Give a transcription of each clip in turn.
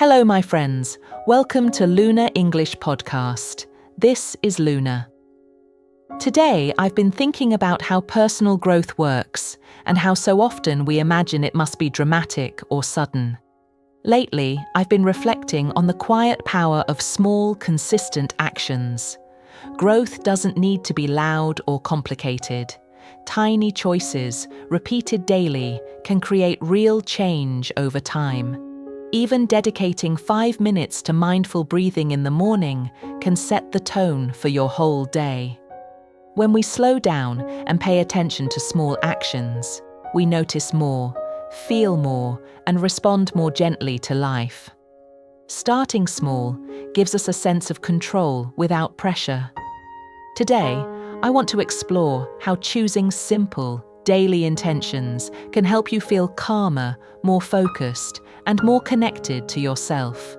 Hello, my friends. Welcome to Luna English Podcast. This is Luna. Today, I've been thinking about how personal growth works and how so often we imagine it must be dramatic or sudden. Lately, I've been reflecting on the quiet power of small, consistent actions. Growth doesn't need to be loud or complicated. Tiny choices, repeated daily, can create real change over time. Even dedicating 5 minutes to mindful breathing in the morning can set the tone for your whole day. When we slow down and pay attention to small actions, we notice more, feel more, and respond more gently to life. Starting small gives us a sense of control without pressure. Today, I want to explore how choosing simple, daily intentions can help you feel calmer, more focused, and more connected to yourself.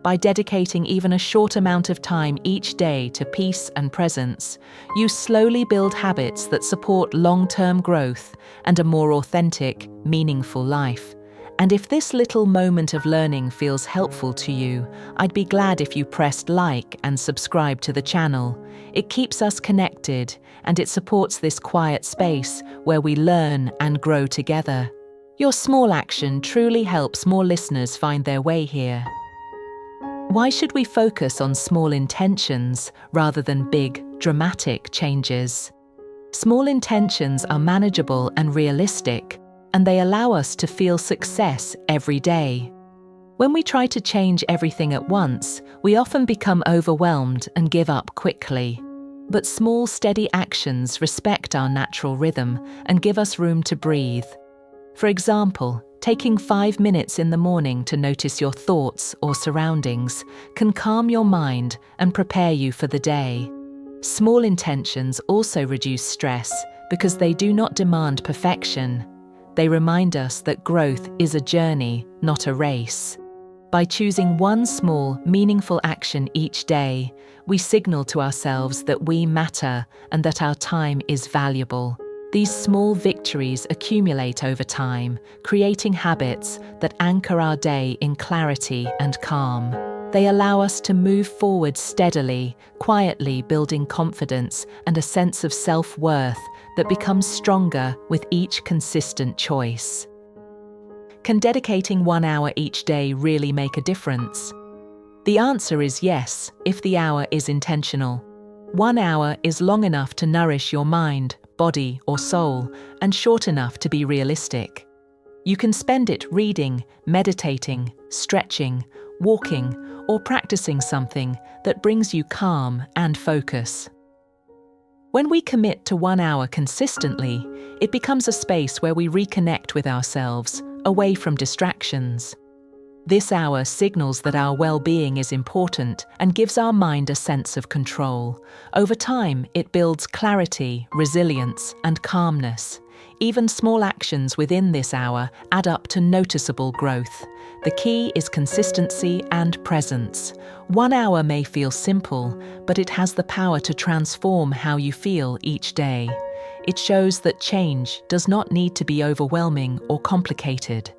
By dedicating even a short amount of time each day to peace and presence, you slowly build habits that support long-term growth and a more authentic, meaningful life. And if this little moment of learning feels helpful to you, I'd be glad if you pressed like and subscribe to the channel. It keeps us connected, and it supports this quiet space where we learn and grow together. Your small action truly helps more listeners find their way here. Why should we focus on small intentions rather than big, dramatic changes? Small intentions are manageable and realistic, and they allow us to feel success every day. When we try to change everything at once, we often become overwhelmed and give up quickly. But small, steady actions respect our natural rhythm and give us room to breathe. For example, taking 5 minutes in the morning to notice your thoughts or surroundings can calm your mind and prepare you for the day. Small intentions also reduce stress because they do not demand perfection. They remind us that growth is a journey, not a race. By choosing one small, meaningful action each day, we signal to ourselves that we matter and that our time is valuable. These small victories accumulate over time, creating habits that anchor our day in clarity and calm. They allow us to move forward steadily, quietly building confidence and a sense of self-worth that becomes stronger with each consistent choice. Can dedicating 1 hour each day really make a difference? The answer is yes, if the hour is intentional. 1 hour is long enough to nourish your mind, body, or soul, and short enough to be realistic. You can spend it reading, meditating, stretching, walking, or practicing something that brings you calm and focus. When we commit to 1 hour consistently, it becomes a space where we reconnect with ourselves, away from distractions. This hour signals that our well-being is important and gives our mind a sense of control. Over time, it builds clarity, resilience, and calmness. Even small actions within this hour add up to noticeable growth. The key is consistency and presence. 1 hour may feel simple, but it has the power to transform how you feel each day. It shows that change does not need to be overwhelming or complicated.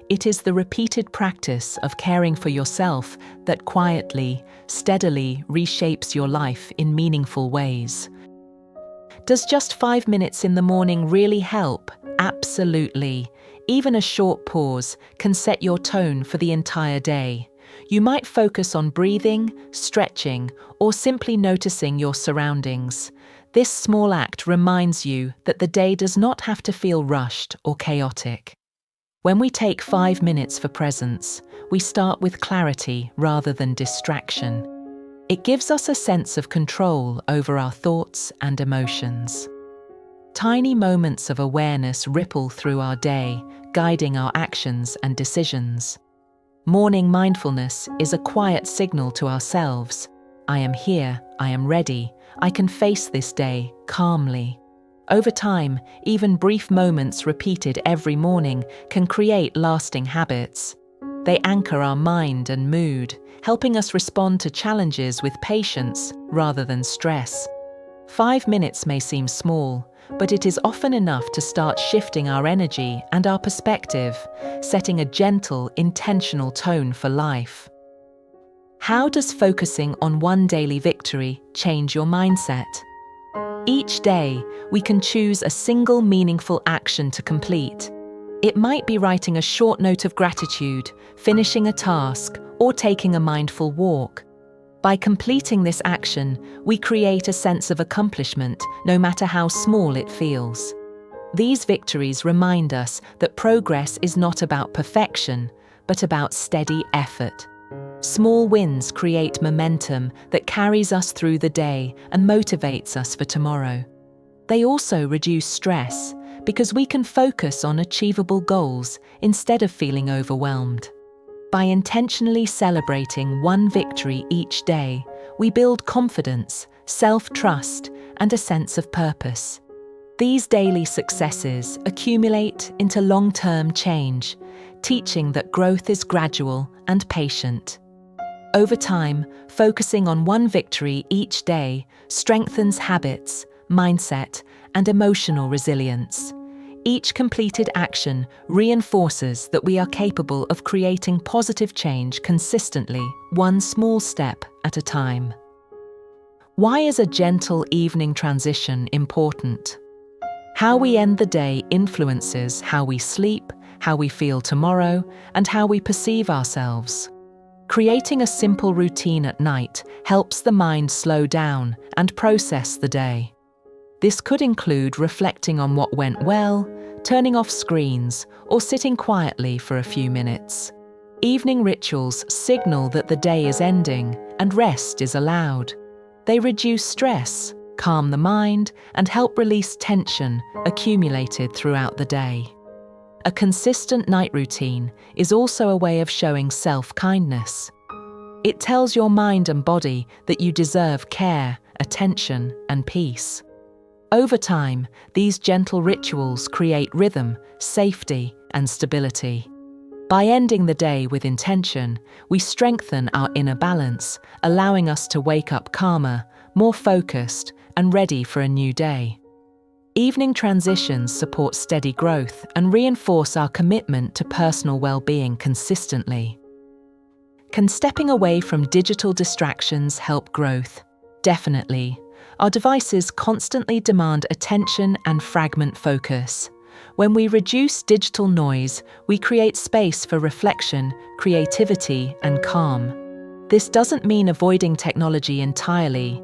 It is the repeated practice of caring for yourself that quietly, steadily reshapes your life in meaningful ways. Does just 5 minutes in the morning really help? Absolutely. Even a short pause can set your tone for the entire day. You might focus on breathing, stretching, or simply noticing your surroundings. This small act reminds you that the day does not have to feel rushed or chaotic. When we take 5 minutes for presence, we start with clarity rather than distraction. It gives us a sense of control over our thoughts and emotions. Tiny moments of awareness ripple through our day, guiding our actions and decisions. Morning mindfulness is a quiet signal to ourselves. I am here, I am ready, I can face this day calmly. Over time, even brief moments repeated every morning can create lasting habits. They anchor our mind and mood, helping us respond to challenges with patience rather than stress. 5 minutes may seem small, but it is often enough to start shifting our energy and our perspective, setting a gentle, intentional tone for life. How does focusing on one daily victory change your mindset? Each day, we can choose a single meaningful action to complete. It might be writing a short note of gratitude, finishing a task, or taking a mindful walk. By completing this action, we create a sense of accomplishment, no matter how small it feels. These victories remind us that progress is not about perfection, but about steady effort. Small wins create momentum that carries us through the day and motivates us for tomorrow. They also reduce stress because we can focus on achievable goals instead of feeling overwhelmed. By intentionally celebrating one victory each day, we build confidence, self-trust, and a sense of purpose. These daily successes accumulate into long-term change, teaching that growth is gradual and patient. Over time, focusing on one victory each day strengthens habits, mindset, and emotional resilience. Each completed action reinforces that we are capable of creating positive change consistently, one small step at a time. Why is a gentle evening transition important? How we end the day influences how we sleep, how we feel tomorrow, and how we perceive ourselves. Creating a simple routine at night helps the mind slow down and process the day. This could include reflecting on what went well, turning off screens, or sitting quietly for a few minutes. Evening rituals signal that the day is ending and rest is allowed. They reduce stress, calm the mind, and help release tension accumulated throughout the day. A consistent night routine is also a way of showing self-kindness. It tells your mind and body that you deserve care, attention, and peace. Over time, these gentle rituals create rhythm, safety, and stability. By ending the day with intention, we strengthen our inner balance, allowing us to wake up calmer, more focused, and ready for a new day. Evening transitions support steady growth and reinforce our commitment to personal well-being consistently. Can stepping away from digital distractions help growth? Definitely. Our devices constantly demand attention and fragment focus. When we reduce digital noise, we create space for reflection, creativity, and calm. This doesn't mean avoiding technology entirely.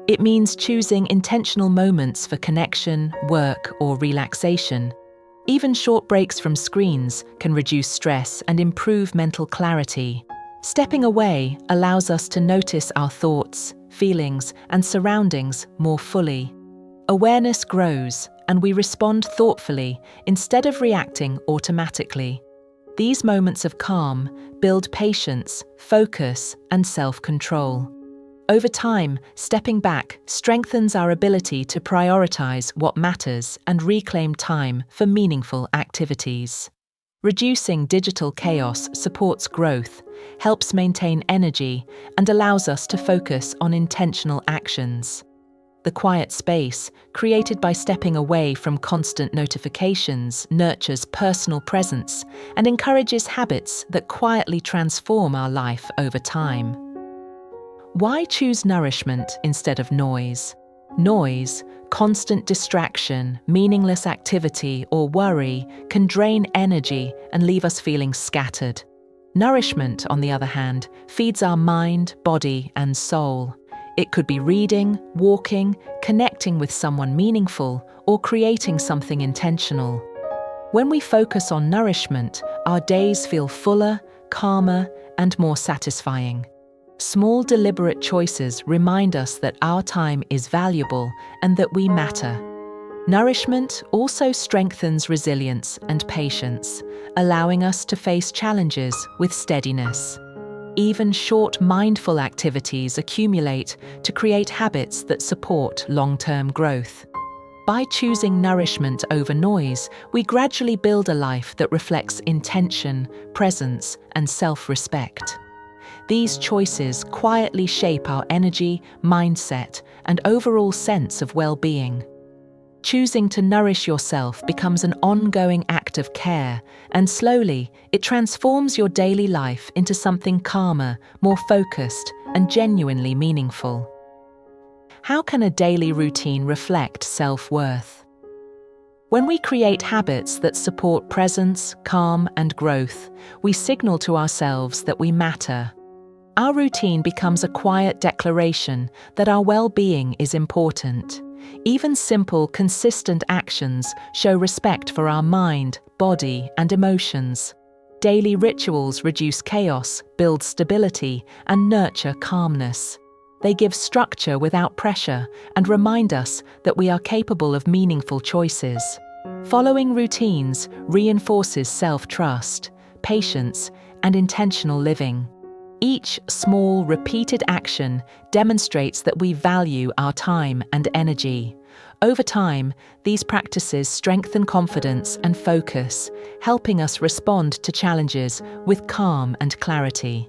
It means choosing intentional moments for connection, work, or relaxation. Even short breaks from screens can reduce stress and improve mental clarity. Stepping away allows us to notice our thoughts, feelings, and surroundings more fully. Awareness grows, and we respond thoughtfully instead of reacting automatically. These moments of calm build patience, focus, and self-control. Over time, stepping back strengthens our ability to prioritize what matters and reclaim time for meaningful activities. Reducing digital chaos supports growth, helps maintain energy, and allows us to focus on intentional actions. The quiet space, created by stepping away from constant notifications, nurtures personal presence and encourages habits that quietly transform our life over time. Why choose nourishment instead of noise? Noise, constant distraction, meaningless activity, or worry can drain energy and leave us feeling scattered. Nourishment, on the other hand, feeds our mind, body, and soul. It could be reading, walking, connecting with someone meaningful, or creating something intentional. When we focus on nourishment, our days feel fuller, calmer, and more satisfying. Small, deliberate choices remind us that our time is valuable and that we matter. Nourishment also strengthens resilience and patience, allowing us to face challenges with steadiness. Even short, mindful activities accumulate to create habits that support long-term growth. By choosing nourishment over noise, we gradually build a life that reflects intention, presence, and self-respect. These choices quietly shape our energy, mindset, and overall sense of well-being. Choosing to nourish yourself becomes an ongoing act of care, and slowly, it transforms your daily life into something calmer, more focused, and genuinely meaningful. How can a daily routine reflect self-worth? When we create habits that support presence, calm, and growth, we signal to ourselves that we matter. Our routine becomes a quiet declaration that our well-being is important. Even simple, consistent actions show respect for our mind, body, and emotions. Daily rituals reduce chaos, build stability, and nurture calmness. They give structure without pressure and remind us that we are capable of meaningful choices. Following routines reinforces self-trust, patience, and intentional living. Each small, repeated action demonstrates that we value our time and energy. Over time, these practices strengthen confidence and focus, helping us respond to challenges with calm and clarity.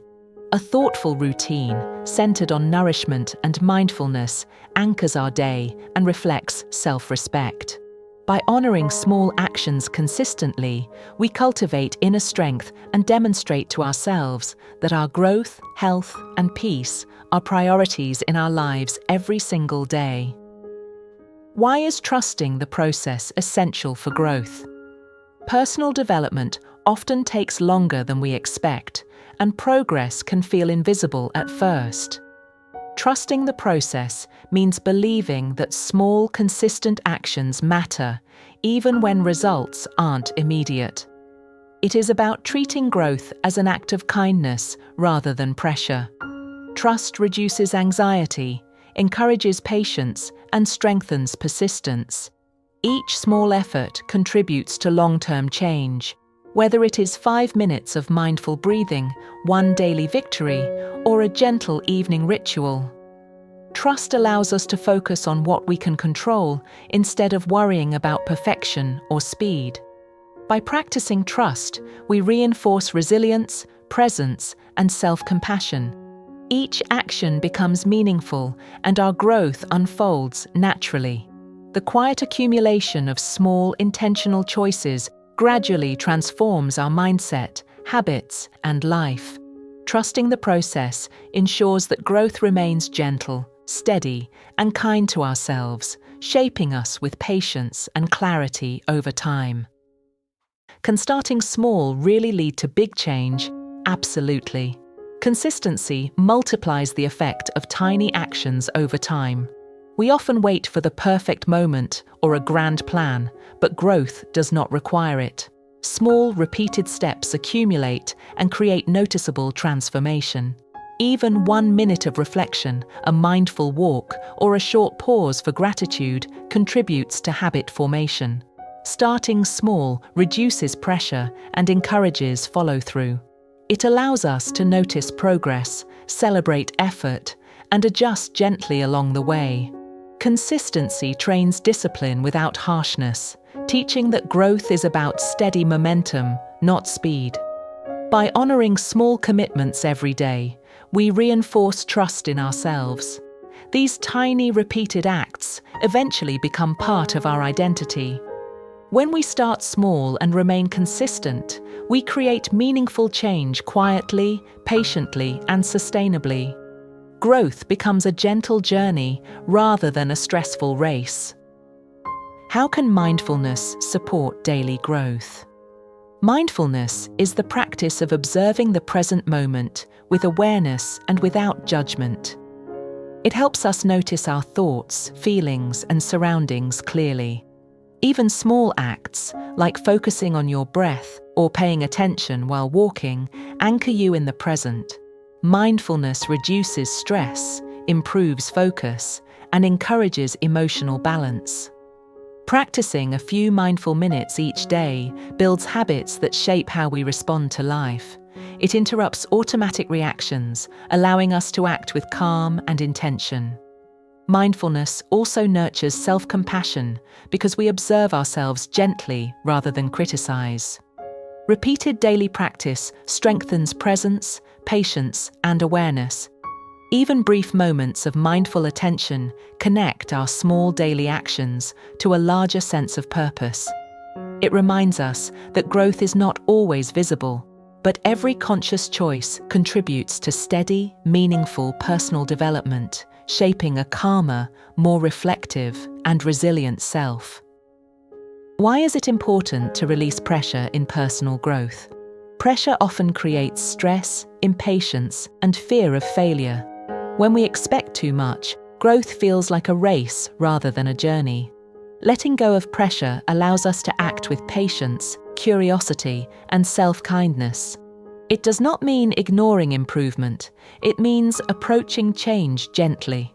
A thoughtful routine, centered on nourishment and mindfulness, anchors our day and reflects self-respect. By honoring small actions consistently, we cultivate inner strength and demonstrate to ourselves that our growth, health, and peace are priorities in our lives every single day. Why is trusting the process essential for growth? Personal development often takes longer than we expect, and progress can feel invisible at first. Trusting the process means believing that small, consistent actions matter, even when results aren't immediate. It is about treating growth as an act of kindness rather than pressure. Trust reduces anxiety, encourages patience, and strengthens persistence. Each small effort contributes to long-term change, whether it is 5 minutes of mindful breathing, one daily victory, or a gentle evening ritual. Trust allows us to focus on what we can control instead of worrying about perfection or speed. By practicing trust, we reinforce resilience, presence, and self-compassion. Each action becomes meaningful and our growth unfolds naturally. The quiet accumulation of small, intentional choices gradually transforms our mindset, habits, and life. Trusting the process ensures that growth remains gentle, steady, and kind to ourselves, shaping us with patience and clarity over time. Can starting small really lead to big change? Absolutely. Consistency multiplies the effect of tiny actions over time. We often wait for the perfect moment or a grand plan, but growth does not require it. Small, repeated steps accumulate and create noticeable transformation. Even 1 minute of reflection, a mindful walk, or a short pause for gratitude contributes to habit formation. Starting small reduces pressure and encourages follow-through. It allows us to notice progress, celebrate effort, and adjust gently along the way. Consistency trains discipline without harshness, teaching that growth is about steady momentum, not speed. By honoring small commitments every day, we reinforce trust in ourselves. These tiny, repeated acts eventually become part of our identity. When we start small and remain consistent, we create meaningful change quietly, patiently, and sustainably. Growth becomes a gentle journey rather than a stressful race. How can mindfulness support daily growth? Mindfulness is the practice of observing the present moment with awareness and without judgment. It helps us notice our thoughts, feelings, and surroundings clearly. Even small acts, like focusing on your breath or paying attention while walking, anchor you in the present. Mindfulness reduces stress, improves focus, and encourages emotional balance. Practicing a few mindful minutes each day builds habits that shape how we respond to life. It interrupts automatic reactions, allowing us to act with calm and intention. Mindfulness also nurtures self-compassion because we observe ourselves gently rather than criticize. Repeated daily practice strengthens presence, patience, and awareness. Even brief moments of mindful attention connect our small daily actions to a larger sense of purpose. It reminds us that growth is not always visible, but every conscious choice contributes to steady, meaningful personal development, shaping a calmer, more reflective, and resilient self. Why is it important to release pressure in personal growth? Pressure often creates stress, impatience, and fear of failure. When we expect too much, growth feels like a race rather than a journey. Letting go of pressure allows us to act with patience, curiosity, and self-kindness. It does not mean ignoring improvement. It means approaching change gently.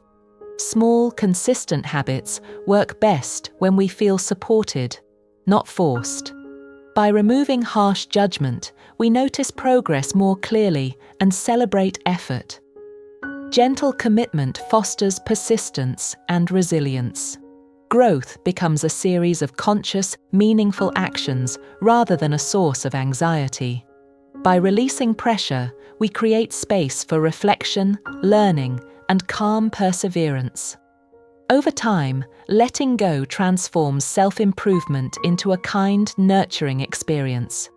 Small, consistent habits work best when we feel supported, not forced. By removing harsh judgment, we notice progress more clearly and celebrate effort. Gentle commitment fosters persistence and resilience. Growth becomes a series of conscious, meaningful actions rather than a source of anxiety. By releasing pressure, we create space for reflection, learning, and calm perseverance. Over time, letting go transforms self-improvement into a kind, nurturing experience.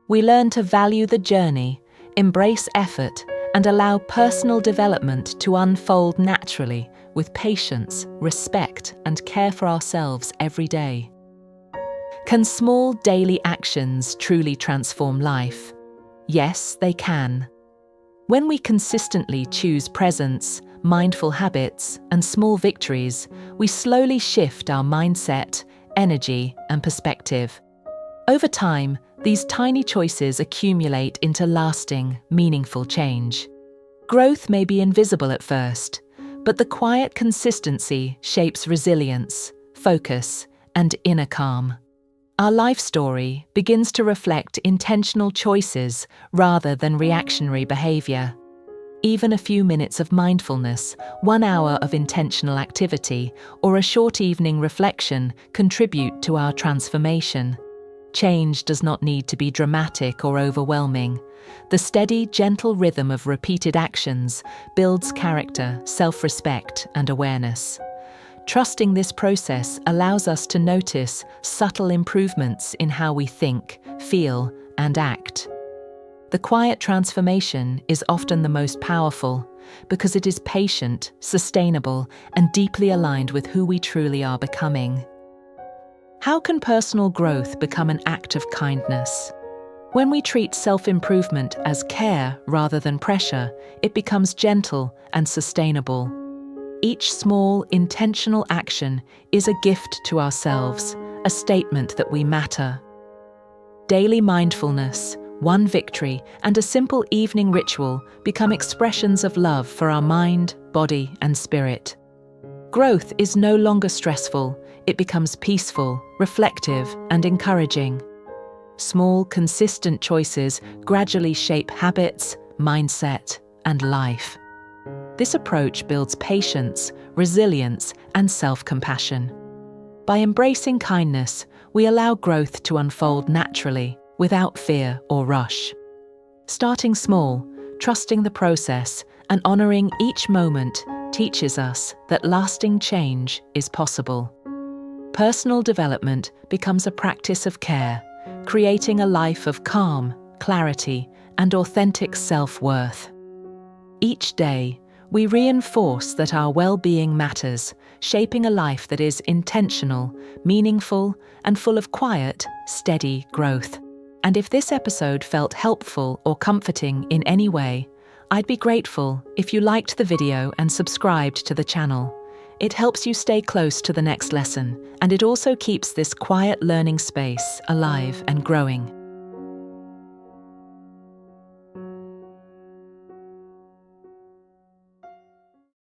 We learn to value the journey, embrace effort, and allow personal development to unfold naturally with patience, respect, and care for ourselves every day. Can small daily actions truly transform life? Yes, they can. When we consistently choose presence, mindful habits, and small victories, we slowly shift our mindset, energy, and perspective. Over time, these tiny choices accumulate into lasting, meaningful change. Growth may be invisible at first, but the quiet consistency shapes resilience, focus, and inner calm. Our life story begins to reflect intentional choices rather than reactionary behavior. Even a few minutes of mindfulness, 1 hour of intentional activity, or a short evening reflection contribute to our transformation. Change does not need to be dramatic or overwhelming. The steady, gentle rhythm of repeated actions builds character, self-respect, and awareness. Trusting this process allows us to notice subtle improvements in how we think, feel, and act. The quiet transformation is often the most powerful because it is patient, sustainable, and deeply aligned with who we truly are becoming. How can personal growth become an act of kindness? When we treat self-improvement as care rather than pressure, it becomes gentle and sustainable. Each small, intentional action is a gift to ourselves, a statement that we matter. Daily mindfulness, one victory, and a simple evening ritual become expressions of love for our mind, body, and spirit. Growth is no longer stressful, it becomes peaceful, reflective, and encouraging. Small, consistent choices gradually shape habits, mindset, and life. This approach builds patience, resilience, and self-compassion. By embracing kindness, we allow growth to unfold naturally, without fear or rush. Starting small, trusting the process, and honoring each moment teaches us that lasting change is possible. Personal development becomes a practice of care, creating a life of calm, clarity, and authentic self-worth. Each day, we reinforce that our well-being matters, shaping a life that is intentional, meaningful, and full of quiet, steady growth. And if this episode felt helpful or comforting in any way, I'd be grateful if you liked the video and subscribed to the channel. It helps you stay close to the next lesson, and it also keeps this quiet learning space alive and growing.